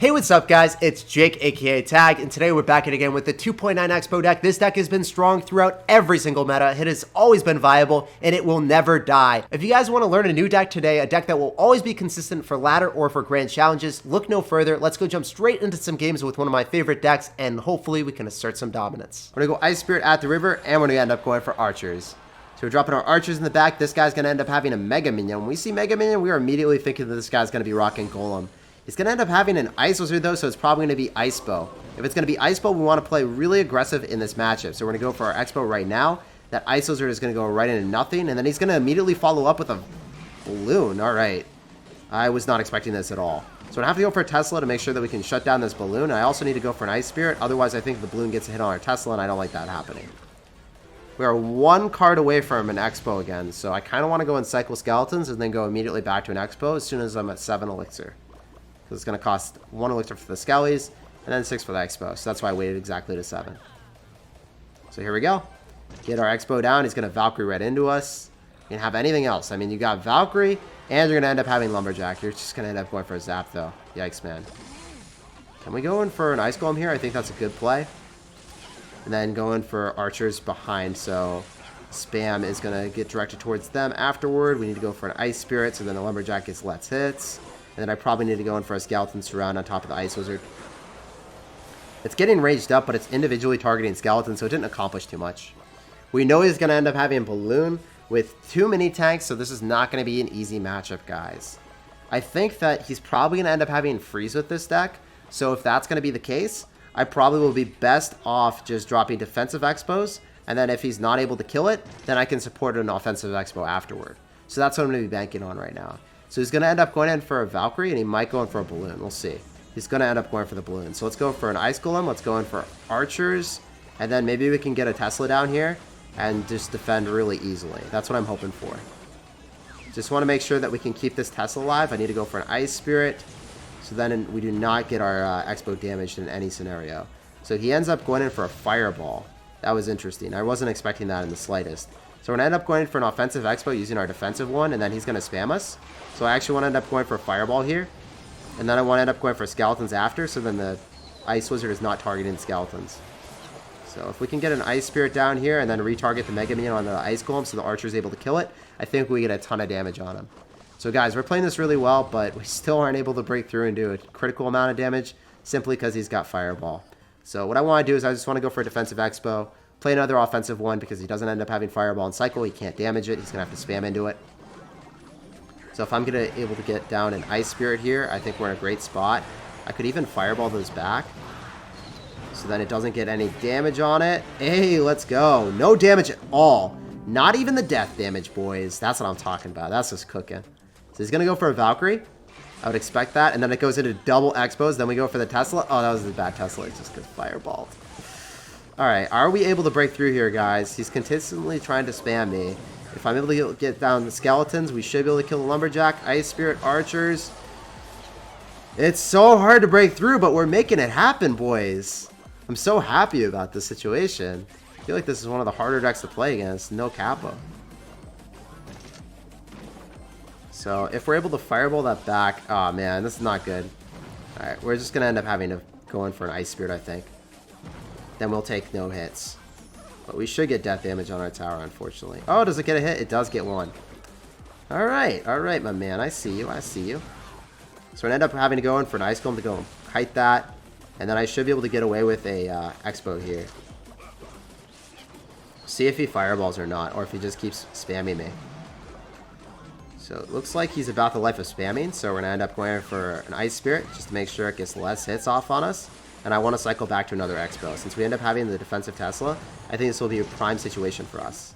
Hey, what's up guys? It's Jake, aka Tag, and today we're back again with the 2.9 Xbow deck. This deck has been strong throughout every single meta. It has always been viable, and it will never die. If you guys want to learn a new deck today, a deck that will always be consistent for ladder or for grand challenges, look no further. Let's go jump straight into some games with one of my favorite decks, and hopefully we can assert some dominance. We're gonna go Ice Spirit at the river, and we're gonna end up going for Archers. So we're dropping our Archers in the back. This guy's gonna end up having a Mega Minion. When we see Mega Minion, we are immediately thinking that this guy's gonna be rocking Golem. He's going to end up having an Ice Wizard, though, so it's probably going to be Icebow. If it's going to be Icebow, we want to play really aggressive in this matchup. So we're going to go for our Xbow right now. That Ice Wizard is going to go right into nothing, and then he's going to immediately follow up with a Balloon. All right. I was not expecting this at all. So I have to go for a Tesla to make sure that we can shut down this Balloon. I also need to go for an Ice Spirit. Otherwise, I think the Balloon gets a hit on our Tesla, and I don't like that happening. We are one card away from an Expo again, so I kind of want to go and cycle Skeletons and then go immediately back to an Expo as soon as I'm at 7 Elixir. It's going to cost 1 Elixir for the Skellies, and then 6 for the Expo. So that's why I waited exactly to 7. So here we go. Get our Expo down. He's going to Valkyrie right into us. You can have anything else. I mean, you got Valkyrie, and you're going to end up having Lumberjack. You're just going to end up going for a Zap, though. Yikes, man. Can we go in for an Ice Golem here? I think that's a good play. And then go in for Archers behind, so spam is going to get directed towards them afterward. We need to go for an Ice Spirit, so then the Lumberjack gets less hits. And then I probably need to go in for a Skeleton Surround on top of the Ice Wizard. It's getting raged up, but it's individually targeting Skeleton, so it didn't accomplish too much. We know he's going to end up having a Balloon with 2 mini tanks, so this is not going to be an easy matchup, guys. I think that he's probably going to end up having Freeze with this deck, so if that's going to be the case, I probably will be best off just dropping defensive Expos, and then if he's not able to kill it, then I can support an offensive Expo afterward. So that's what I'm going to be banking on right now. So he's going to end up going in for a Valkyrie, and he might go in for a Balloon. We'll see. He's going to end up going for the Balloon. So let's go for an Ice Golem. Let's go in for Archers. And then maybe we can get a Tesla down here and just defend really easily. That's what I'm hoping for. Just want to make sure that we can keep this Tesla alive. I need to go for an Ice Spirit. So then we do not get our Expo damaged in any scenario. So he ends up going in for a Fireball. That was interesting. I wasn't expecting that in the slightest. So we're going to end up going for an offensive Expo using our defensive one, and then he's going to spam us. So I actually want to end up going for a Fireball here. And then I want to end up going for Skeletons after, so then the Ice Wizard is not targeting Skeletons. So if we can get an Ice Spirit down here and then retarget the Mega Minion on the Ice Golem so the Archer is able to kill it, I think we get a ton of damage on him. So guys, we're playing this really well, but we still aren't able to break through and do a critical amount of damage simply because he's got Fireball. So what I want to do is I just want to go for a defensive Expo. Play another offensive one because he doesn't end up having Fireball and Cycle. He can't damage it. He's going to have to spam into it. So if I'm going to able to get down an Ice Spirit here, I think we're in a great spot. I could even Fireball those back. So then it doesn't get any damage on it. Hey, let's go. No damage at all. Not even the death damage, boys. That's what I'm talking about. That's just cooking. So he's going to go for a Valkyrie. I would expect that. And then it goes into double Expos. Then we go for the Tesla. Oh, that was the bad Tesla. It just gets Fireballed. Alright, are we able to break through here, guys? He's consistently trying to spam me. If I'm able to get down the Skeletons, we should be able to kill the Lumberjack, Ice Spirit, Archers. It's so hard to break through, but we're making it happen, boys. I'm so happy about this situation. I feel like this is one of the harder decks to play against. No Kappa. So, if we're able to Fireball that back... Oh, man, this is not good. Alright, we're just going to end up having to go in for an Ice Spirit, I think. Then we'll take no hits. But we should get death damage on our tower, unfortunately. Oh, does it get a hit? It does get one. Alright, my man. I see you, I see you. So I end up having to go in for an Ice Golem to go kite that. And then I should be able to get away with a Expo here. See if he Fireballs or not, or if he just keeps spamming me. So it looks like he's about the life of spamming, so we're going to end up going for an Ice Spirit, just to make sure it gets less hits off on us. And I want to cycle back to another Expo. Since we end up having the defensive Tesla, I think this will be a prime situation for us.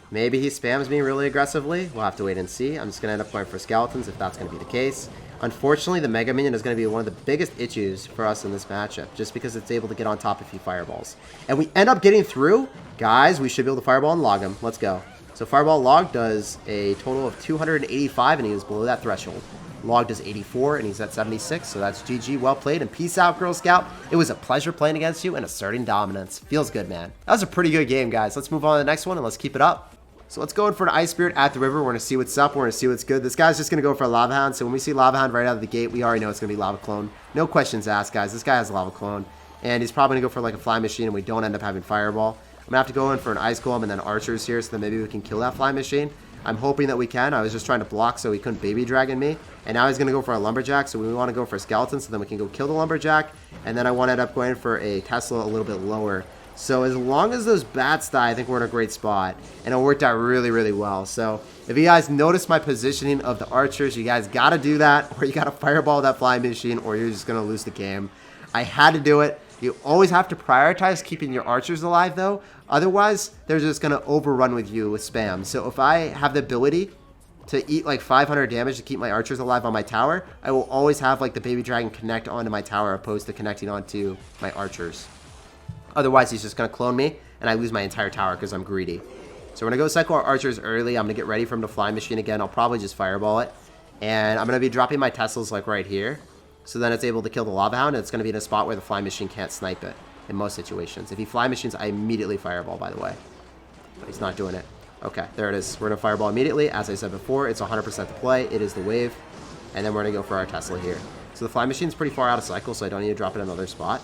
Maybe he spams me really aggressively. We'll have to wait and see. I'm just going to end up going for Skeletons if that's going to be the case. Unfortunately, the Mega Minion is going to be one of the biggest issues for us in this matchup, just because it's able to get on top if he Fireballs. And we end up getting through. Guys, we should be able to Fireball and log him. Let's go. So Fireball log does a total of 285, and he was below that threshold. Log does 84, and he's at 76, so that's GG. Well played, and peace out, Girl Scout. It was a pleasure playing against you and asserting dominance. Feels good, man. That was a pretty good game, guys. Let's move on to the next one, and let's keep it up. So let's go in for an Ice Spirit at the river. We're going to see what's up. We're going to see what's good. This guy's just going to go for a Lava Hound. So when we see Lava Hound right out of the gate, we already know it's going to be Lava Clone. No questions asked, guys. This guy has a Lava Clone. And he's probably going to go for like a Fly Machine, and we don't end up having Fireball. I'm going to have to go in for an Ice Golem and then Archers here, so that maybe we can kill that Fly Machine. I'm hoping that we can. I was just trying to block so he couldn't Baby Dragon me. And now he's going to go for a Lumberjack, so we want to go for a Skeleton, so then we can go kill the Lumberjack. And then I want to end up going for a Tesla a little bit lower. So as long as those bats die, I think we're in a great spot. And it worked out really, really well. So if you guys notice my positioning of the Archers, you guys got to do that. Or you got to Fireball that Fly Machine, or you're just going to lose the game. I had to do it. You always have to prioritize keeping your Archers alive, though. Otherwise, they're just going to overrun with you with spam. So if I have the ability to eat like 500 damage to keep my Archers alive on my tower, I will always have like the Baby Dragon connect onto my tower opposed to connecting onto my Archers. Otherwise, he's just going to clone me, and I lose my entire tower because I'm greedy. So we're going to go cycle our Archers early. I'm going to get ready for him to Fly Machine again. I'll probably just Fireball it. And I'm going to be dropping my Teslas like right here. So then it's able to kill the Lava Hound, and it's going to be in a spot where the Fly Machine can't snipe it in most situations. If he Fly Machines, I immediately Fireball, by the way. But he's not doing it. Okay, there it is. We're going to Fireball immediately. As I said before, it's 100% the play. It is the wave. And then we're going to go for our Tesla here. So the Fly Machine's pretty far out of cycle, so I don't need to drop it in another spot.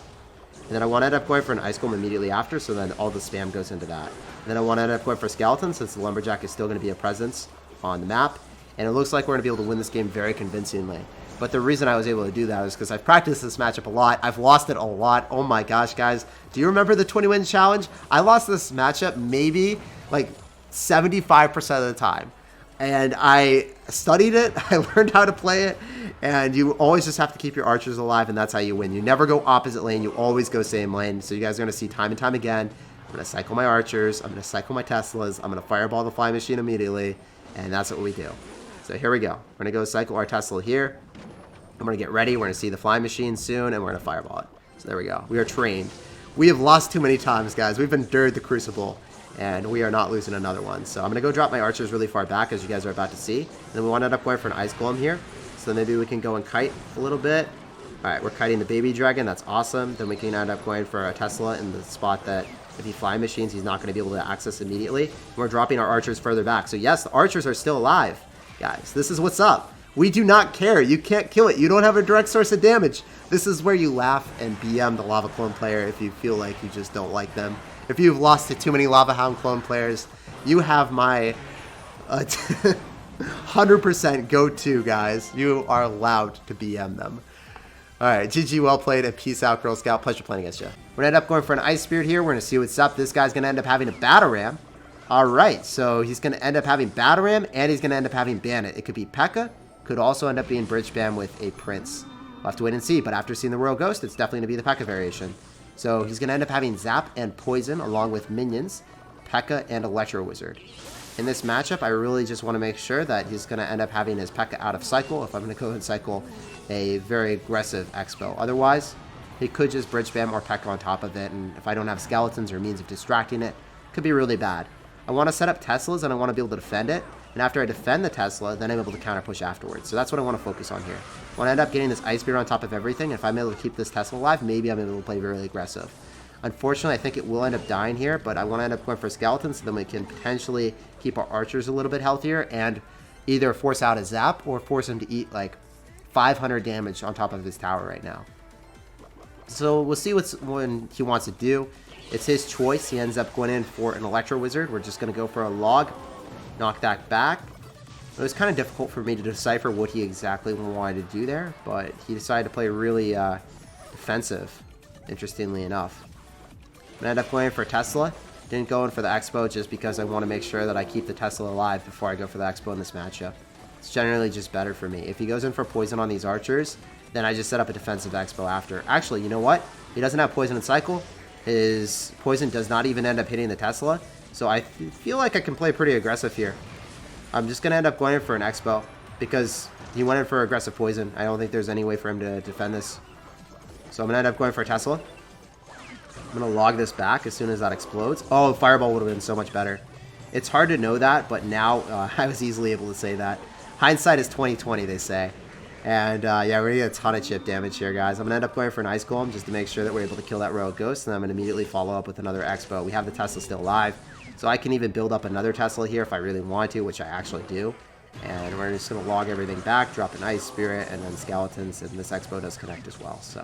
And then I want to end up going for an Ice Golem immediately after, so then all the spam goes into that. And then I want to end up going for Skeleton, since the Lumberjack is still going to be a presence on the map. And it looks like we're going to be able to win this game very convincingly. But the reason I was able to do that is because I've practiced this matchup a lot. I've lost it a lot. Oh my gosh, guys. Do you remember the 20-win challenge? I lost this matchup maybe like 75% of the time. And I studied it. I learned how to play it. And you always just have to keep your Archers alive, and that's how you win. You never go opposite lane. You always go same lane. So you guys are going to see time and time again. I'm going to cycle my Archers. I'm going to cycle my Teslas. I'm going to Fireball the Fly Machine immediately. And that's what we do. So here we go. We're going to go cycle our Tesla here. I'm going to get ready. We're going to see the Fly Machine soon, and we're going to Fireball it. So there we go. We are trained. We have lost too many times, guys. We've endured the Crucible, and we are not losing another one. So I'm going to go drop my Archers really far back, as you guys are about to see. And then we want to end up going for an Ice Golem here. So maybe we can go and kite a little bit. All right, we're kiting the Baby Dragon. That's awesome. Then we can end up going for a Tesla in the spot that if he Fly Machines, he's not going to be able to access immediately. We're dropping our Archers further back. So yes, the Archers are still alive, guys. This is what's up. We do not care. You can't kill it. You don't have a direct source of damage. This is where you laugh and BM the Lava Clone player if you feel like you just don't like them. If you've lost to too many Lava Hound clone players, you have my 100% go-to, guys. You are allowed to BM them. All right, GG, well played, and peace out, Girl Scout. Pleasure playing against you. We're going to end up going for an Ice Spirit here. We're going to see what's up. This guy's going to end up having a Battle Ram. All right, so he's going to end up having Battle Ram, and he's going to end up having Bandit. It could be P.E.K.K.A. Could also end up being Bridge Spam with a Prince. We'll have to wait and see, but after seeing the Royal Ghost, it's definitely going to be the P.E.K.K.A. variation. So he's going to end up having Zap and Poison along with Minions, P.E.K.K.A. and Electro Wizard. In this matchup, I really just want to make sure that he's going to end up having his P.E.K.K.A. out of cycle if I'm going to go and cycle a very aggressive Xbow. Otherwise, he could just Bridge Spam or P.E.K.K.A. on top of it, and if I don't have Skeletons or means of distracting it, it could be really bad. I want to set up Teslas, and I want to be able to defend it. And after I defend the Tesla, then I'm able to counter push afterwards. So that's what I want to focus on here. I want to end up getting this Ice Spear on top of everything. If I'm able to keep this Tesla alive, maybe I'm able to play really aggressive. Unfortunately, I think it will end up dying here, but I want to end up going for Skeletons so then we can potentially keep our Archers a little bit healthier and either force out a Zap or force him to eat like 500 damage on top of his tower right now. So we'll see what he wants to do. It's his choice. He ends up going in for an Electro Wizard. We're just going to go for a Log. Knock that back. It was kind of difficult for me to decipher what he exactly wanted to do there, but he decided to play really defensive, interestingly enough. I'm going to end up going for Tesla. Didn't go in for the Xbow just because I want to make sure that I keep the Tesla alive before I go for the Xbow in this matchup. It's generally just better for me. If he goes in for Poison on these Archers, then I just set up a defensive Xbow after. Actually, you know what? He doesn't have Poison in cycle. His Poison does not even end up hitting the Tesla. So I feel like I can play pretty aggressive here. I'm just going to end up going in for an Xbow because he went in for aggressive Poison. I don't think there's any way for him to defend this. So I'm going to end up going for a Tesla. I'm going to log this back as soon as that explodes. Oh, Fireball would have been so much better. It's hard to know that, but now I was easily able to say that. Hindsight is 20/20, they say. And yeah, we're going to get a ton of chip damage here, guys. I'm going to end up going for an Ice Golem just to make sure that we're able to kill that Royal Ghost. And I'm going to immediately follow up with another Xbow. We have the Tesla still alive. So I can even build up another Tesla here if I really want to, which I actually do. And we're just going to log everything back, drop an Ice Spirit, and then Skeletons. And this Xbow does connect as well. So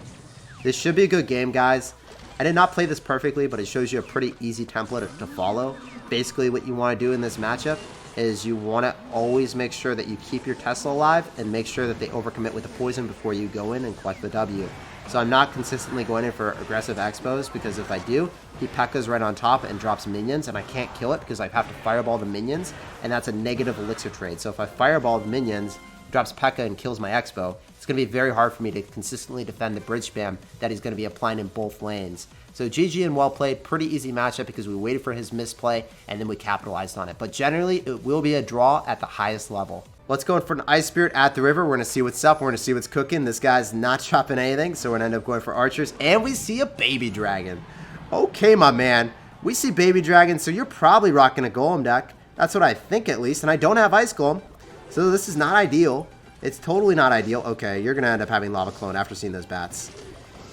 this should be a good game, guys. I did not play this perfectly, but it shows you a pretty easy template to follow. Basically, what you want to do in this matchup is you want to always make sure that you keep your Tesla alive and make sure that they overcommit with the poison before you go in and collect the W. So I'm not consistently going in for aggressive Xbows, because if I do, he P.E.K.K.A.s right on top and drops minions, and I can't kill it because I have to fireball the minions, and that's a negative elixir trade. So if I fireball the minions, drops P.E.K.K.A. and kills my Xbow, it's going to be very hard for me to consistently defend the bridge spam that he's going to be applying in both lanes. So GG and well played, pretty easy matchup because we waited for his misplay and then we capitalized on it. But generally, it will be a draw at the highest level. Let's go in for an Ice Spirit at the river. We're going to see what's up. We're going to see what's cooking. This guy's not chopping anything, so we're going to end up going for archers. And we see a baby dragon. Okay, my man. We see baby dragon, so you're probably rocking a golem deck. That's what I think, at least. And I don't have ice golem, so this is not ideal. It's totally not ideal. Okay, you're going to end up having lava clone after seeing those bats.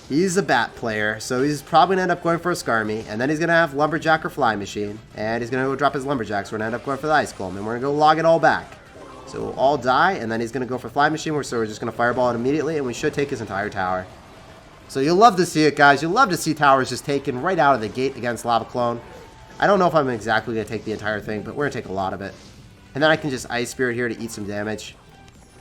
He's a bat player, so he's probably going to end up going for a Skarmy, and then he's going to have Lumberjack or Fly Machine, and he's going to go drop his Lumberjacks. We're going to end up going for the Ice Golem, and we're going to go log it all back. So we'll all die, and then he's going to go for Fly Machine, so we're just going to fireball it immediately, and we should take his entire tower. So you'll love to see it, guys. You'll love to see towers just taken right out of the gate against Lava Clone. I don't know if I'm exactly going to take the entire thing, but we're going to take a lot of it. And then I can just Ice Spirit here to eat some damage.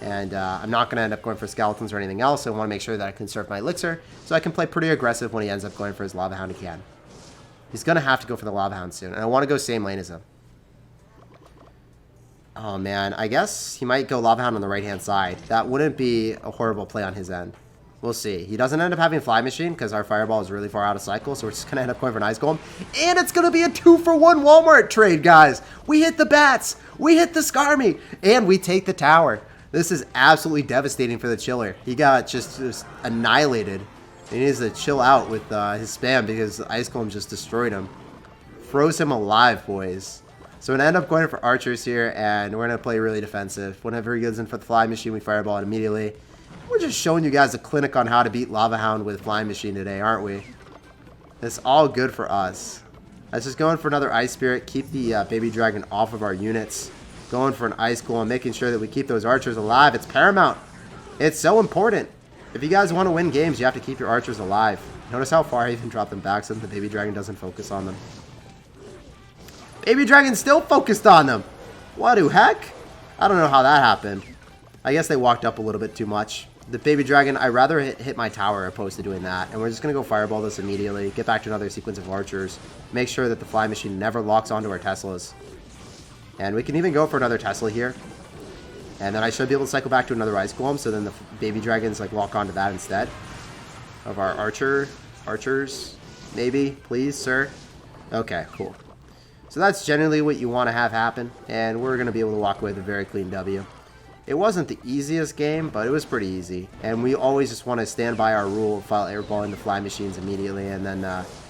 And I'm not going to end up going for Skeletons or anything else. I want to make sure that I conserve my Elixir, so I can play pretty aggressive when he ends up going for his Lava Hound again. He's going to have to go for the Lava Hound soon, and I want to go same lane as him. Oh, man. I guess he might go Lava Hound on the right-hand side. That wouldn't be a horrible play on his end. We'll see. He doesn't end up having Fly Machine because our Fireball is really far out of cycle, so we're just going to end up going for an Ice Golem. And it's going to be a 2-for-1 Walmart trade, guys. We hit the bats. We hit the Skarmy. And we take the tower. This is absolutely devastating for the chiller. He got just annihilated. He needs to chill out with his spam because the Ice Golem just destroyed him. Froze him alive, boys. So we're going to end up going for archers here, and we're going to play really defensive. Whenever he goes in for the Fly Machine, we fireball it immediately. We're just showing you guys a clinic on how to beat Lava Hound with Fly Machine today, aren't we? It's all good for us. Let's just go in for another Ice Spirit. Keep the Baby Dragon off of our units. Going for an Ice Golem, making sure that we keep those archers alive. It's paramount. It's so important. If you guys want to win games, you have to keep your archers alive. Notice how far I even dropped them back so that the Baby Dragon doesn't focus on them. Baby Dragon's still focused on them. What the heck? I don't know how that happened. I guess they walked up a little bit too much. The Baby Dragon, I'd rather hit my tower opposed to doing that. And we're just going to go fireball this immediately. Get back to another sequence of archers. Make sure that the Fly Machine never locks onto our Teslas. And we can even go for another Tesla here. And then I should be able to cycle back to another Ice Golem, so then the Baby Dragons like lock onto that instead of our archers. Maybe, please, sir. Okay, cool. So that's generally what you want to have happen, and we're going to be able to walk away with a very clean W. It wasn't the easiest game, but it was pretty easy. And we always just want to stand by our rule of file airballing the Fly Machines immediately, and then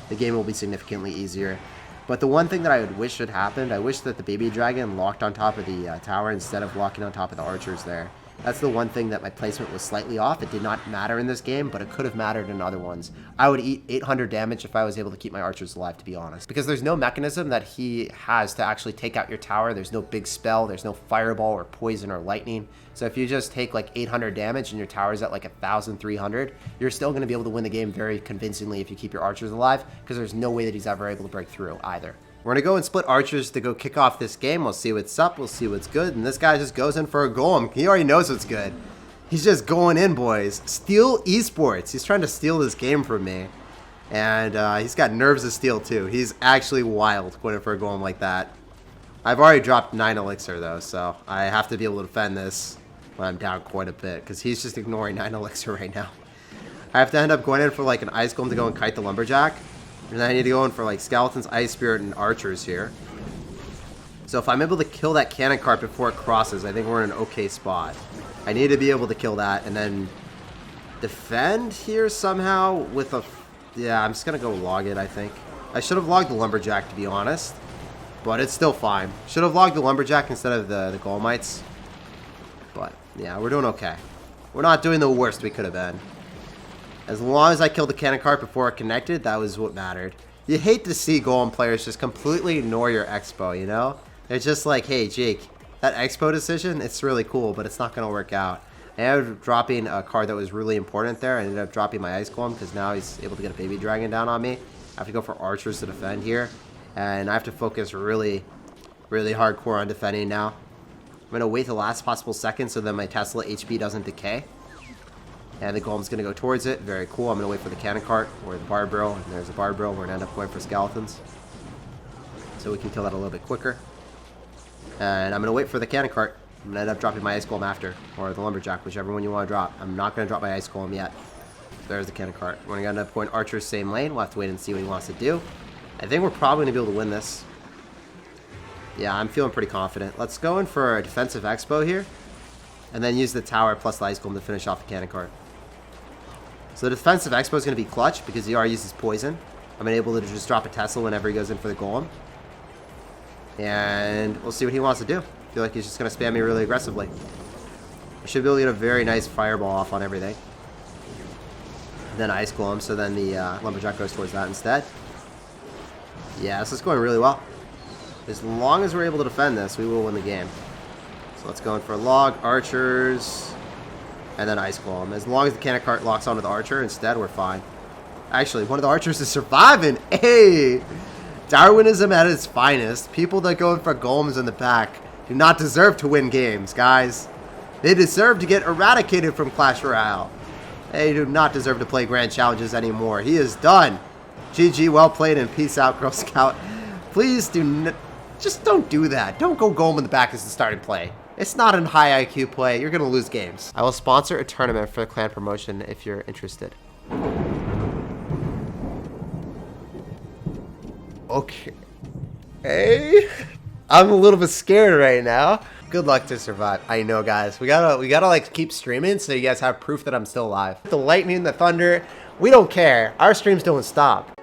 the game will be significantly easier. But the one thing that I would wish had happened, I wish that the Baby Dragon locked on top of the tower instead of locking on top of the archers there. That's the one thing that my placement was slightly off. It did not matter in this game, but it could have mattered in other ones. I would eat 800 damage if I was able to keep my archers alive, to be honest. Because there's no mechanism that he has to actually take out your tower. There's no big spell. There's no fireball or poison or lightning. So if you just take like 800 damage and your tower's at like 1,300, you're still going to be able to win the game very convincingly if you keep your archers alive, because there's no way that he's ever able to break through either. We're going to go and split archers to go kick off this game. We'll see what's up. We'll see what's good. And this guy just goes in for a golem. He already knows what's good. He's just going in, boys. Steel Esports. He's trying to steal this game from me. And he's got nerves of steel, too. He's actually wild going in for a golem like that. I've already dropped 9 elixir, though, so I have to be able to defend this when I'm down quite a bit, because he's just ignoring 9 elixir right now. I have to end up going in for like an ice golem to go and kite the lumberjack. And then I need to go in for like skeletons, ice spirit, and archers here. So if I'm able to kill that cannon cart before it crosses, I think we're in an okay spot. I need to be able to kill that and then defend here somehow with a... Yeah, I'm just going to go log it, I think. I should have logged the lumberjack, to be honest. But it's still fine. Should have logged the lumberjack instead of the golemites. But, yeah, we're doing okay. We're not doing the worst we could have been. As long as I killed the cannon cart before it connected, that was what mattered. You hate to see golem players just completely ignore your expo, you know? They're just like, hey, Jake, that expo decision, it's really cool, but it's not going to work out. I ended up dropping a card that was really important there. I ended up dropping my ice golem because now he's able to get a baby dragon down on me. I have to go for archers to defend here. And I have to focus really hardcore on defending now. I'm going to wait the last possible second so that my Tesla HP doesn't decay. And the golem's going to go towards it. Very cool. I'm going to wait for the cannon cart or the barbed barrel. And there's a barbed barrel. We're going to end up going for skeletons. So we can kill that a little bit quicker. And I'm going to wait for the cannon cart. I'm going to end up dropping my ice golem after. Or the lumberjack, whichever one you want to drop. I'm not going to drop my ice golem yet. There's the cannon cart. We're going to end up going archers same lane. We'll have to wait and see what he wants to do. I think we're probably going to be able to win this. Yeah, I'm feeling pretty confident. Let's go in for a defensive expo here. And then use the tower plus the ice golem to finish off the cannon cart. So the defensive expo is going to be clutch because he already uses poison. I'm able to just drop a Tesla whenever he goes in for the golem. And we'll see what he wants to do. I feel like he's just going to spam me really aggressively. I should be able to get a very nice fireball off on everything. And then ice golem, so then the lumberjack goes towards that instead. Yeah, this is going really well. As long as we're able to defend this, we will win the game. So let's go in for a log, archers, and then ice golem. As long as the cannon cart locks onto the archer instead, we're fine. Actually, one of the archers is surviving. Hey! Darwinism at its finest. People that go in for golems in the back do not deserve to win games, guys. They deserve to get eradicated from Clash Royale. They do not deserve to play grand challenges anymore. He is done. GG, well played, and peace out, Girl Scout. Please do not... Just don't do that. Don't go golem in the back as the starting play. It's not a high IQ play. You're going to lose games. I will sponsor a tournament for the clan promotion if you're interested. Okay. Hey, I'm a little bit scared right now. Good luck to survive. I know, guys. We gotta like keep streaming so you guys have proof that I'm still alive. The lightning, the thunder, we don't care. Our streams don't stop.